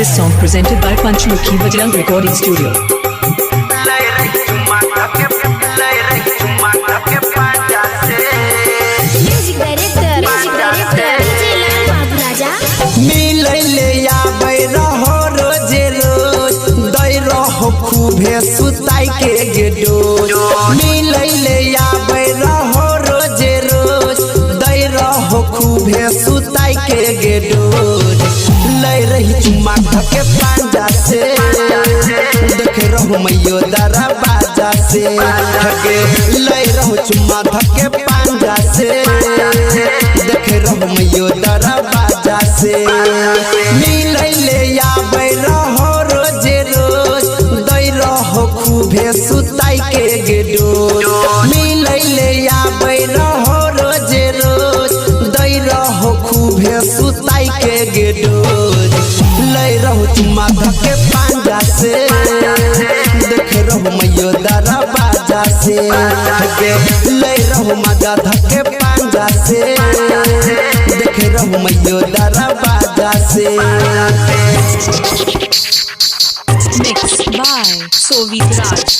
This song presented by Panchmukhi Bajrang Recording Studio. Music director DJ लाल बाबू राजा। मिलैले आबै रहो रोजे रोज दै रहो खूबे सुताई के गेडोज। मिलैले आबै रहो रोजे रोज दै रहो खूबे सुताई के गेडोज। लै रही चुम्मा के पांजा से देख रहो मैयो दरवाजा से लै रहो चुम्मा के पांजा से देख रहो मैयो दरवाजा से। मिलैले आबै रहो रोजे रोज दै रहो खूबे सुताई के गेडोज। मिलैले आबै रहो रोजे रोज दै रहो खूबे सुताई के गेडोज। लै रहो चुम्मा के पांजा से देख रहो मैयो दरवाजा से लै रहो मजा धके पांजा से देख रहो मैयो दरवाजा से। Mixed by Sovit Raj.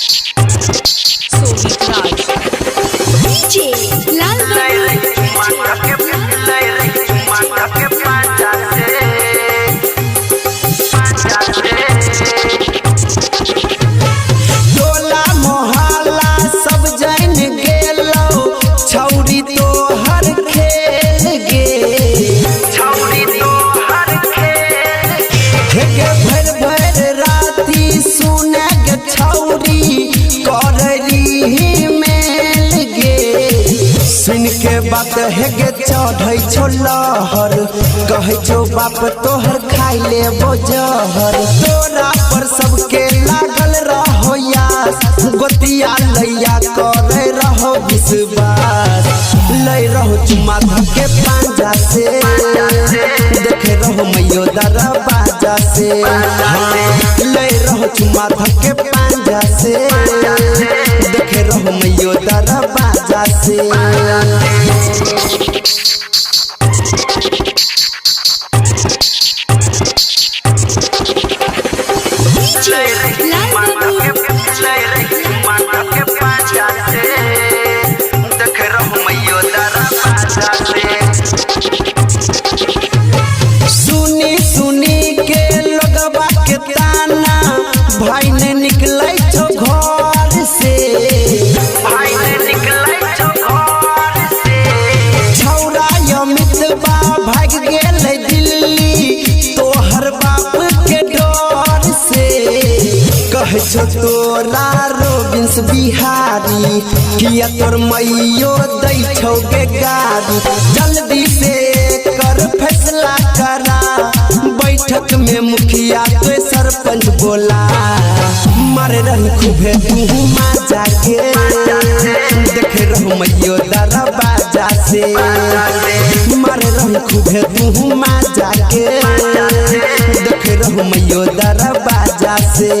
DJ लाल टोला मोहल्ला सब जान गेलो छौरी तोहर खेल गे। हेगे भर भर राती सुने गे छौरी करली मेल गे। सुन के बात हेगे चढ़ै छो लहर कहै छो बाप तोहर खाइ लेबो जहर। तोरा पर सबके लागल रहो यास गोतिया लैया करे रहो विश्वास। लै रहो चुम्मा धके पांजा से देख रहो मैयो दरवाजा से लै रहो चुम्मा धके पांजा से देख रहो मैयो दरवाजा से। DJ लाल बाबू सुनी सुनी के लोगवा के ताना भाई ने निकलै छो घर से। छौरा अमितवा भाग गेलै दिल्ली तोहर बाप के डर से। कह छो तोरा रोबिंस बिहारी किया तोर मैयो दै छौ गे गाड़ी। जल्दी से कर फैसला करा बैठक में मुखिया तो सरपंच बोला। मर रही खूबे तू माजा के देख रहो मैयो दरवाजा से मर रही खूबे तू माजा के देख रहो मैयो दरवाजा से।